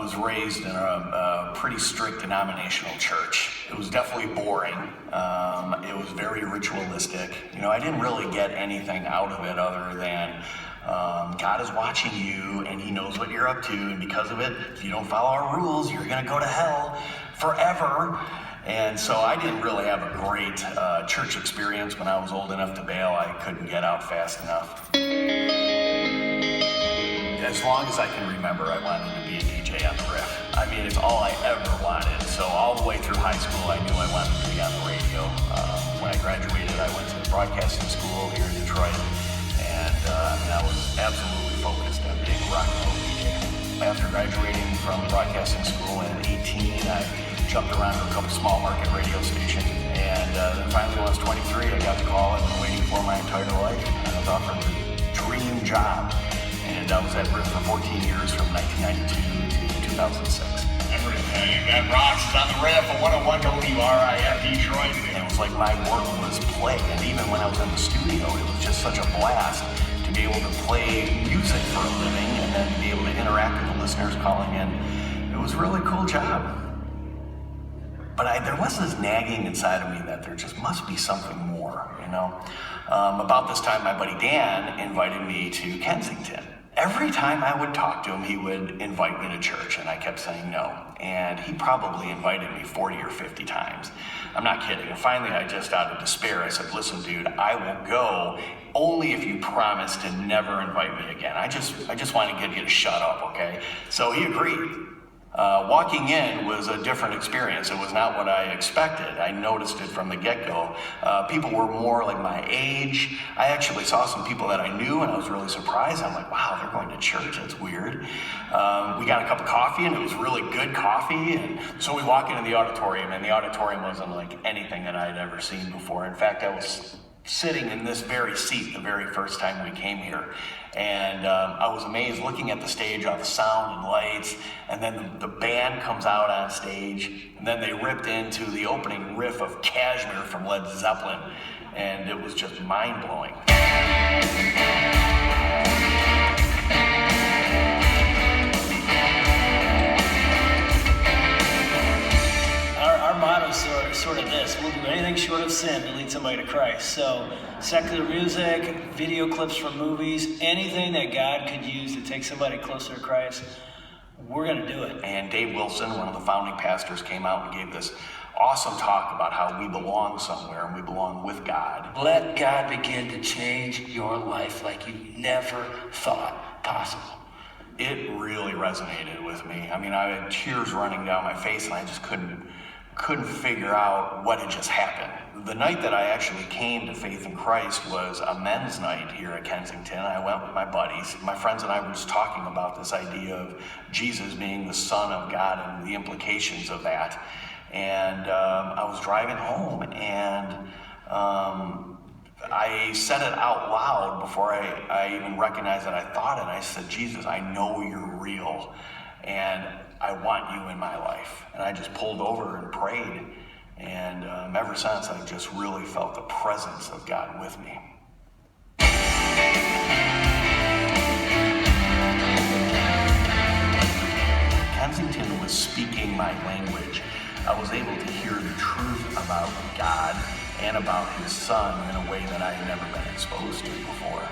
was raised in a pretty strict denominational church. It was definitely boring. It was very ritualistic. I didn't really get anything out of it other than God is watching you and he knows what you're up to, and because of it, if you don't follow our rules, you're gonna go to hell forever. And so I didn't really have a great church experience. When I was old enough to bail, I couldn't get out fast enough. As long as I can remember, I wanted to be a DJ on the riff. I mean, it's all I ever wanted. So all the way through high school, I knew I wanted to be on the radio. When I graduated, I went to broadcasting school here in Detroit. And I was absolutely focused on being a rock and roll DJ. After graduating from broadcasting school in 18, I jumped around to a couple small market radio stations. And then finally, when I was 23, I got the call I've been waiting for my entire life. I was offered the dream job. And I was at Riff for 14 years from 1992 to 2006. Everything that rocks is on the Riff of 101 WRIF Detroit. And it was like my work was play. And even when I was in the studio, it was just such a blast to be able to play music for a living and then be able to interact with the listeners calling in. It was a really cool job. But there was this nagging inside of me that there just must be something more, About this time, my buddy Dan invited me to Kensington. Every time I would talk to him, he would invite me to church, and I kept saying no. And he probably invited me 40 or 50 times. I'm not kidding. And finally, I just, out of despair, I said, listen, dude, I will go only if you promise to never invite me again. I just want to get you to shut up, okay? So he agreed. Walking in was a different experience. It was not what I expected. I noticed it from the get-go. People were more like my age. I actually saw some people that I knew, and I was really surprised. I'm like, wow, they're going to church. That's weird. We got a cup of coffee, and it was really good coffee. And so we walk into the auditorium, and the auditorium wasn't like anything that I'd ever seen before. In fact, I was sitting in this very seat the very first time we came here. And I was amazed looking at the stage, all the sound and lights, and then the band comes out on stage, and then they ripped into the opening riff of Kashmir from Led Zeppelin, and it was just mind-blowing. Our motto is sort of this: we'll do anything short of sin to lead somebody to Christ. So secular music, video clips from movies, anything that God could use to take somebody closer to Christ, we're going to do it. And Dave Wilson, one of the founding pastors, came out and gave this awesome talk about how we belong somewhere and we belong with God. Let God begin to change your life like you never thought possible. It really resonated with me. I mean, I had tears running down my face, and I just couldn't figure out what had just happened. The night that I actually came to faith in Christ was a men's night here at Kensington. I went with my buddies. My friends and I were just talking about this idea of Jesus being the Son of God and the implications of that. And I was driving home, and I said it out loud before I even recognized that I thought it. I said, Jesus, I know you're real, and I want you in my life. And I just pulled over and prayed. And ever since, I've just really felt the presence of God with me. Kensington was speaking my language. I was able to hear the truth about God and about his son in a way that I had never been exposed to before.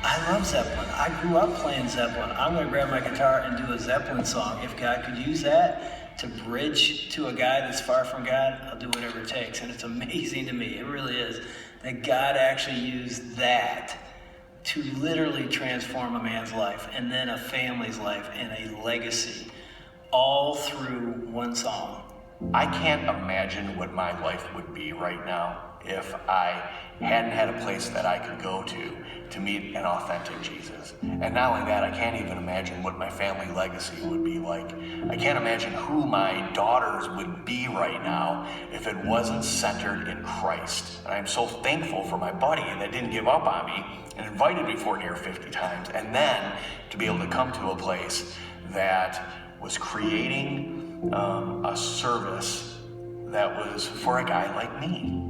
I love Zeppelin. I grew up playing Zeppelin. I'm going to grab my guitar and do a Zeppelin song. If God could use that to bridge to a guy that's far from God, I'll do whatever it takes. And it's amazing to me, it really is, that God actually used that to literally transform a man's life and then a family's life and a legacy, all through one song. I can't imagine what my life would be right now if I hadn't had a place that I could go to meet an authentic Jesus. And not only that, I can't even imagine what my family legacy would be like. I can't imagine who my daughters would be right now if it wasn't centered in Christ. And I'm so thankful for my buddy that didn't give up on me and invited me 40 or 50 times, and then to be able to come to a place that was creating a service that was for a guy like me.